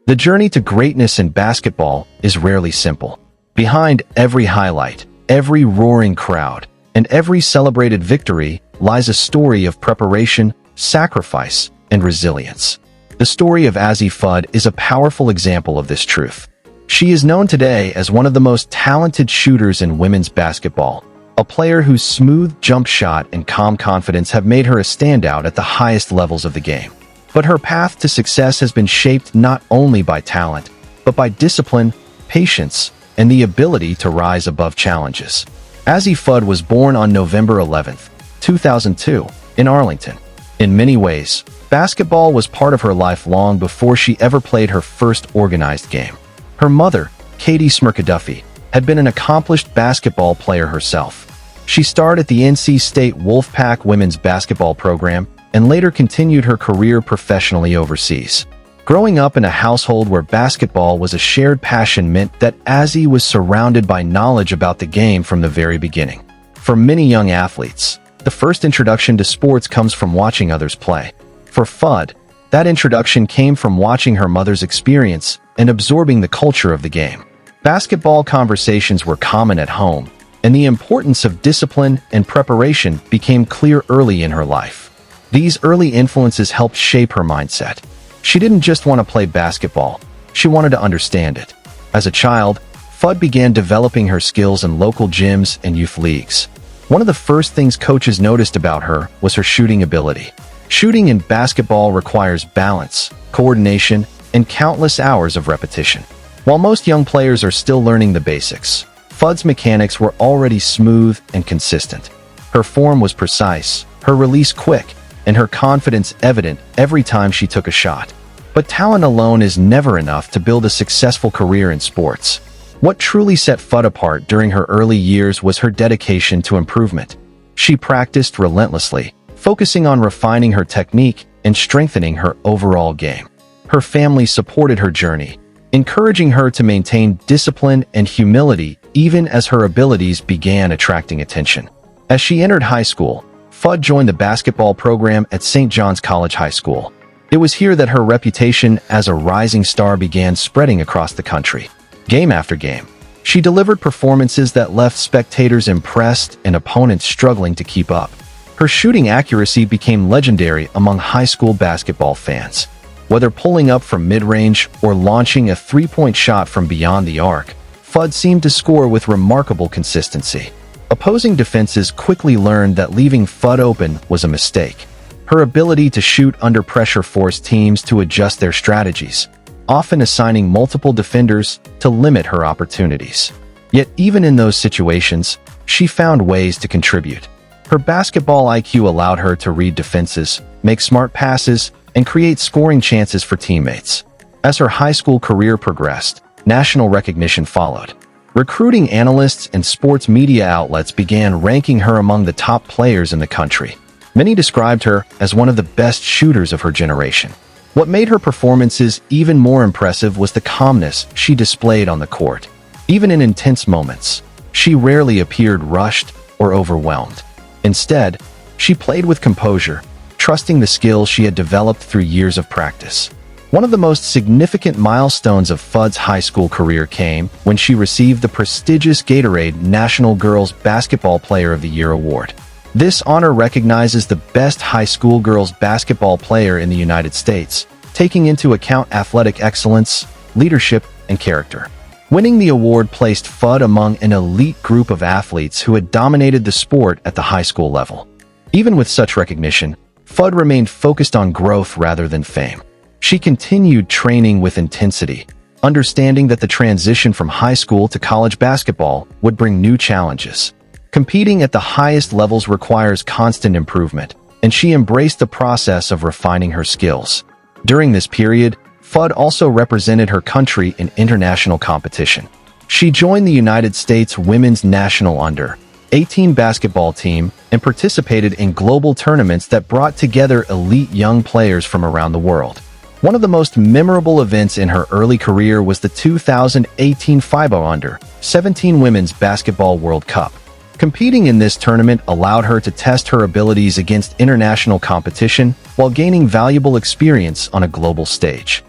The journey to greatness in basketball is rarely simple. Behind every highlight, every roaring crowd, and every celebrated victory lies a story of preparation, sacrifice, and resilience. The story of Azzi Fudd is a powerful example of this truth. She is known today as one of the most talented shooters in women's basketball, a player whose smooth jump shot and calm confidence have made her a standout at the highest levels of the game. But her path to success has been shaped not only by talent, but by discipline, patience, and the ability to rise above challenges. Azzi Fudd was born on November 11, 2002, in Arlington. In many ways, basketball was part of her life long before she ever played her first organized game. Her mother, Katie Smirkaduffy, had been an accomplished basketball player herself. She starred at the NC State Wolfpack women's basketball program and later continued her career professionally overseas. Growing up in a household where basketball was a shared passion meant that Azzi was surrounded by knowledge about the game from the very beginning. For many young athletes, the first introduction to sports comes from watching others play. For Fudd, that introduction came from watching her mother's experience and absorbing the culture of the game. Basketball conversations were common at home, and the importance of discipline and preparation became clear early in her life. These early influences helped shape her mindset. She didn't just want to play basketball, she wanted to understand it. As a child, Fudd began developing her skills in local gyms and youth leagues. One of the first things coaches noticed about her was her shooting ability. Shooting in basketball requires balance, coordination, and countless hours of repetition. While most young players are still learning the basics, Fudd's mechanics were already smooth and consistent. Her form was precise, her release quick, and her confidence evident every time she took a shot. But talent alone is never enough to build a successful career in sports. What truly set Fudd apart during her early years was her dedication to improvement. She practiced relentlessly, focusing on refining her technique and strengthening her overall game. Her family supported her journey, encouraging her to maintain discipline and humility even as her abilities began attracting attention. As she entered high school, Fudd joined the basketball program at St. John's College High School. It was here that her reputation as a rising star began spreading across the country. Game after game, she delivered performances that left spectators impressed and opponents struggling to keep up. Her shooting accuracy became legendary among high school basketball fans. Whether pulling up from mid-range or launching a three-point shot from beyond the arc, Fudd seemed to score with remarkable consistency. Opposing defenses quickly learned that leaving Fudd open was a mistake. Her ability to shoot under pressure forced teams to adjust their strategies, often assigning multiple defenders to limit her opportunities. Yet even in those situations, she found ways to contribute. Her basketball IQ allowed her to read defenses, make smart passes, and create scoring chances for teammates. As her high school career progressed, national recognition followed. Recruiting analysts and sports media outlets began ranking her among the top players in the country. Many described her as one of the best shooters of her generation. What made her performances even more impressive was the calmness she displayed on the court. Even in intense moments, she rarely appeared rushed or overwhelmed. Instead, she played with composure, trusting the skills she had developed through years of practice. One of the most significant milestones of Fudd's high school career came when she received the prestigious Gatorade National Girls Basketball Player of the Year award. This honor recognizes the best high school girls basketball player in the United States, taking into account athletic excellence, leadership, and character. Winning the award placed Fudd among an elite group of athletes who had dominated the sport at the high school level. Even with such recognition, Fudd remained focused on growth rather than fame. She continued training with intensity, understanding that the transition from high school to college basketball would bring new challenges. Competing at the highest levels requires constant improvement, and she embraced the process of refining her skills. During this period, Fudd also represented her country in international competition. She joined the United States women's national under-18 basketball team and participated in global tournaments that brought together elite young players from around the world. One of the most memorable events in her early career was the 2018 FIBA Under-17 Women's Basketball World Cup. Competing in this tournament allowed her to test her abilities against international competition while gaining valuable experience on a global stage.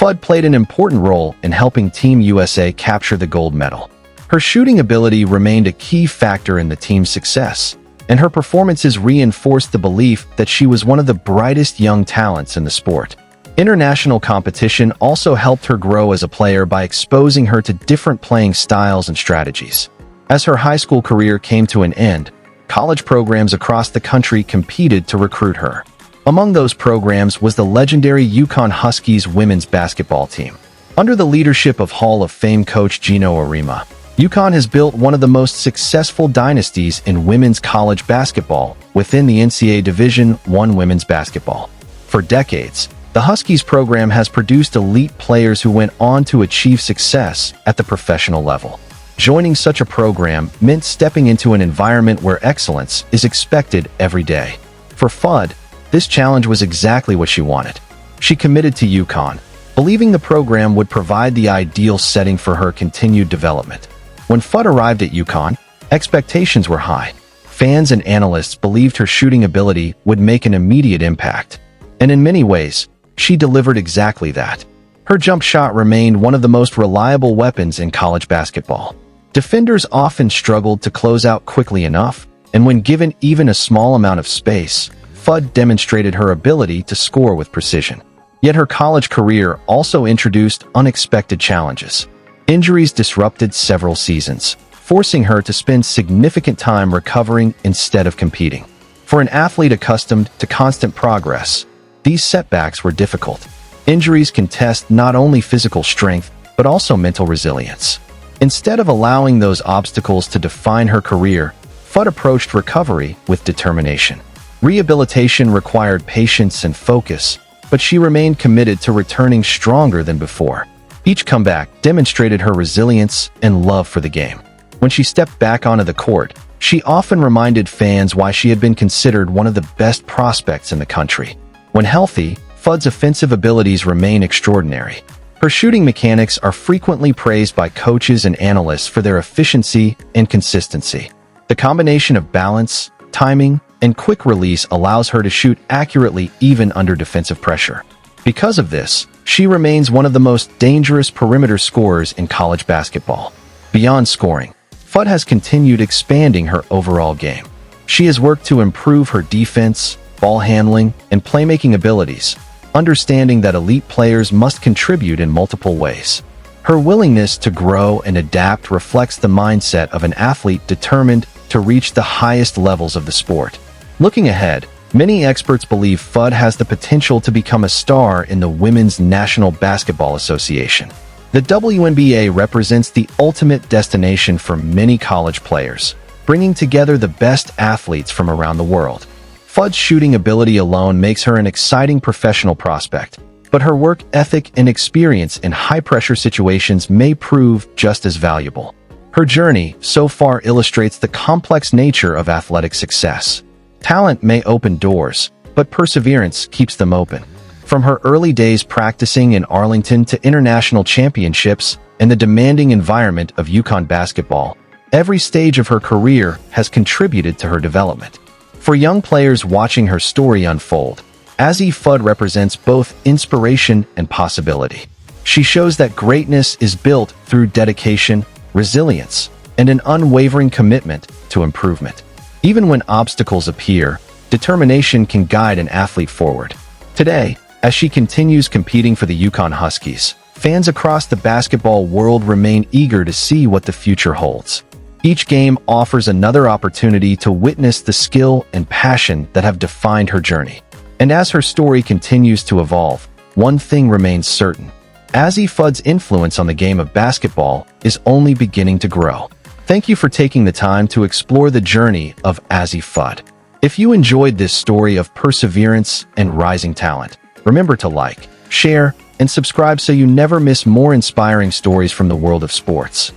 Fudd played an important role in helping Team USA capture the gold medal. Her shooting ability remained a key factor in the team's success, and her performances reinforced the belief that she was one of the brightest young talents in the sport. International competition also helped her grow as a player by exposing her to different playing styles and strategies. As her high school career came to an end, college programs across the country competed to recruit her. Among those programs was the legendary UConn Huskies women's basketball team. Under the leadership of Hall of Fame coach Gino Arima, UConn has built one of the most successful dynasties in women's college basketball within the NCAA Division I women's basketball. For decades, the Huskies program has produced elite players who went on to achieve success at the professional level. Joining such a program meant stepping into an environment where excellence is expected every day. For Fudd, this challenge was exactly what she wanted. She committed to UConn, believing the program would provide the ideal setting for her continued development. When Fudd arrived at UConn, expectations were high. Fans and analysts believed her shooting ability would make an immediate impact. And in many ways, she delivered exactly that. Her jump shot remained one of the most reliable weapons in college basketball. Defenders often struggled to close out quickly enough, and when given even a small amount of space, Fudd demonstrated her ability to score with precision. Yet her college career also introduced unexpected challenges. Injuries disrupted several seasons, forcing her to spend significant time recovering instead of competing. For an athlete accustomed to constant progress, these setbacks were difficult. Injuries can test not only physical strength, but also mental resilience. Instead of allowing those obstacles to define her career, Fudd approached recovery with determination. Rehabilitation required patience and focus, but she remained committed to returning stronger than before. Each comeback demonstrated her resilience and love for the game. When she stepped back onto the court, she often reminded fans why she had been considered one of the best prospects in the country. When healthy, Fudd's offensive abilities remain extraordinary. Her shooting mechanics are frequently praised by coaches and analysts for their efficiency and consistency. The combination of balance, timing, and quick release allows her to shoot accurately even under defensive pressure. Because of this, she remains one of the most dangerous perimeter scorers in college basketball. Beyond scoring, Fudd has continued expanding her overall game. She has worked to improve her defense, ball handling, and playmaking abilities, understanding that elite players must contribute in multiple ways. Her willingness to grow and adapt reflects the mindset of an athlete determined to reach the highest levels of the sport. Looking ahead, many experts believe Fudd has the potential to become a star in the Women's National Basketball Association. The WNBA represents the ultimate destination for many college players, bringing together the best athletes from around the world. Fudd's shooting ability alone makes her an exciting professional prospect, but her work ethic and experience in high-pressure situations may prove just as valuable. Her journey so far illustrates the complex nature of athletic success. Talent may open doors, but perseverance keeps them open. From her early days practicing in Arlington to international championships and the demanding environment of UConn basketball, every stage of her career has contributed to her development. For young players watching her story unfold, Azzi Fudd represents both inspiration and possibility. She shows that greatness is built through dedication, resilience, and an unwavering commitment to improvement. Even when obstacles appear, determination can guide an athlete forward. Today, as she continues competing for the UConn Huskies, fans across the basketball world remain eager to see what the future holds. Each game offers another opportunity to witness the skill and passion that have defined her journey. And as her story continues to evolve, one thing remains certain. Azzi Fudd's influence on the game of basketball is only beginning to grow. Thank you for taking the time to explore the journey of Azzi Fudd. If you enjoyed this story of perseverance and rising talent, remember to like, share, and subscribe so you never miss more inspiring stories from the world of sports.